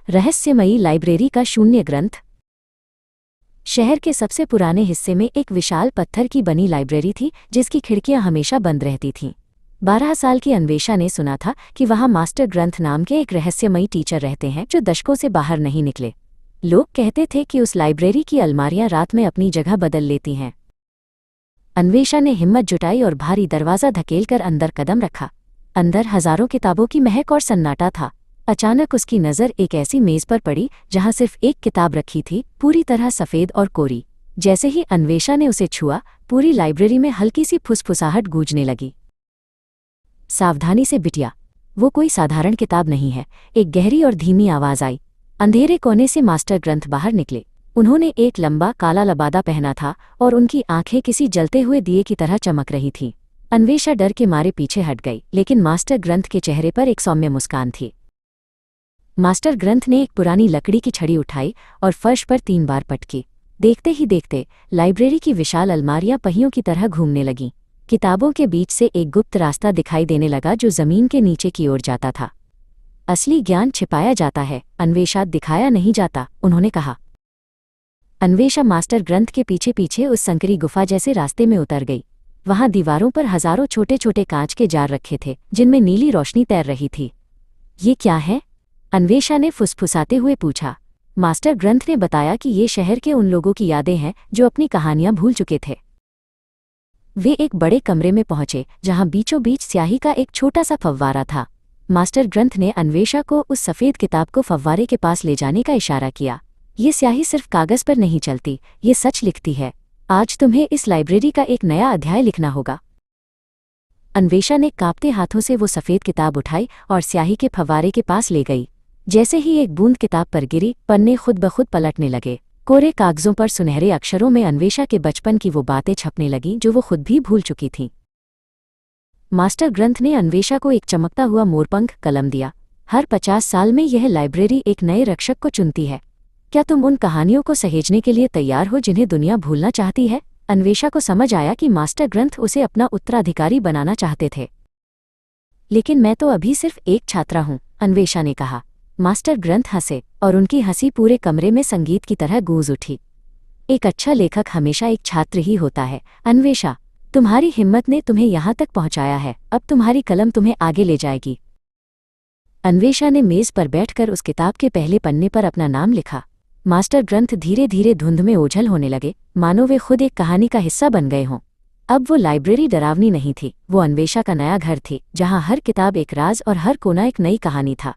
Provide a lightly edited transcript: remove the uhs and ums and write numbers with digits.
रहस्यमयी लाइब्रेरी का शून्य ग्रंथ। शहर के सबसे पुराने हिस्से में एक विशाल पत्थर की बनी लाइब्रेरी थी जिसकी खिड़कियां हमेशा बंद रहती थीं। 12 साल की अन्वेषा ने सुना था कि वहां मास्टर ग्रंथ नाम के एक रहस्यमयी टीचर रहते हैं जो दशकों से बाहर नहीं निकले। लोग कहते थे कि उस लाइब्रेरी की अलमारियां रात में अपनी जगह बदल लेती हैं। अन्वेषा ने हिम्मत जुटाई और भारी दरवाज़ा धकेलकर अंदर कदम रखा। अंदर हजारों किताबों की महक और सन्नाटा था। अचानक उसकी नज़र एक ऐसी मेज़ पर पड़ी जहां सिर्फ एक किताब रखी थी, पूरी तरह सफ़ेद और कोरी। जैसे ही अन्वेषा ने उसे छुआ, पूरी लाइब्रेरी में हल्की सी फुसफुसाहट गूंजने लगी। सावधानी से बिटिया, वो कोई साधारण किताब नहीं है। एक गहरी और धीमी आवाज़ आई। अंधेरे कोने से मास्टर ग्रंथ बाहर निकले। उन्होंने एक लंबा काला लबादा पहना था और उनकी आंखें किसी जलते हुए दिए की तरह चमक रही थीं। अन्वेषा डर के मारे पीछे हट गई, लेकिन मास्टर ग्रंथ के चेहरे पर एक सौम्य मुस्कान थी। मास्टर ग्रंथ ने एक पुरानी लकड़ी की छड़ी उठाई और फर्श पर 3 बार पटकी। देखते ही देखते लाइब्रेरी की विशाल अलमारियां पहियों की तरह घूमने लगीं। किताबों के बीच से एक गुप्त रास्ता दिखाई देने लगा जो जमीन के नीचे की ओर जाता था। असली ज्ञान छिपाया जाता है, अन्वेषा, दिखाया नहीं जाता, उन्होंने कहा। अन्वेषा मास्टर ग्रंथ के पीछे पीछे उस संकरी गुफा जैसे रास्ते में उतर गई। वहां दीवारों पर हजारों छोटे छोटे कांच के जार रखे थे जिनमें नीली रोशनी तैर रही थी। ये क्या है? अन्वेषा ने फुसफुसाते हुए पूछा। मास्टर ग्रंथ ने बताया कि ये शहर के उन लोगों की यादें हैं जो अपनी कहानियां भूल चुके थे। वे एक बड़े कमरे में पहुंचे जहां बीचों बीच स्याही का एक छोटा सा फव्वारा था। मास्टर ग्रंथ ने अन्वेषा को उस सफ़ेद किताब को फव्वारे के पास ले जाने का इशारा किया। ये स्याही सिर्फ कागज पर नहीं चलती, ये सच लिखती है। आज तुम्हें इस लाइब्रेरी का एक नया अध्याय लिखना होगा। अन्वेषा ने कांपते हाथों से वो सफ़ेद किताब उठाई और स्याही के फव्वारे के पास ले गई। जैसे ही एक बूंद किताब पर गिरी, पन्ने खुद ब खुद पलटने लगे। कोरे कागजों पर सुनहरे अक्षरों में अन्वेषा के बचपन की वो बातें छपने लगीं जो वो खुद भी भूल चुकी थीं। मास्टर ग्रंथ ने अन्वेषा को एक चमकता हुआ मोरपंख कलम दिया। हर 50 साल में यह लाइब्रेरी एक नए रक्षक को चुनती है। क्या तुम उन कहानियों को सहेजने के लिए तैयार हो जिन्हें दुनिया भूलना चाहती है? अन्वेषा को समझ आया कि मास्टर ग्रंथ उसे अपना उत्तराधिकारी बनाना चाहते थे। लेकिन मैं तो अभी सिर्फ एक छात्रा हूँ, अन्वेषा ने कहा। मास्टर ग्रंथ हंसे और उनकी हंसी पूरे कमरे में संगीत की तरह गूंज उठी। एक अच्छा लेखक हमेशा एक छात्र ही होता है, अन्वेषा। तुम्हारी हिम्मत ने तुम्हें यहाँ तक पहुँचाया है, अब तुम्हारी कलम तुम्हें आगे ले जाएगी। अन्वेषा ने मेज़ पर बैठकर उस किताब के पहले पन्ने पर अपना नाम लिखा। मास्टर ग्रंथ धीरे धीरे धुंध में ओझल होने लगे, मानो वे खुद एक कहानी का हिस्सा बन गए हों। अब वो लाइब्रेरी डरावनी नहीं थी, वो अन्वेषा का नया घर थी, जहाँ हर किताब एक राज और हर कोना एक नई कहानी था।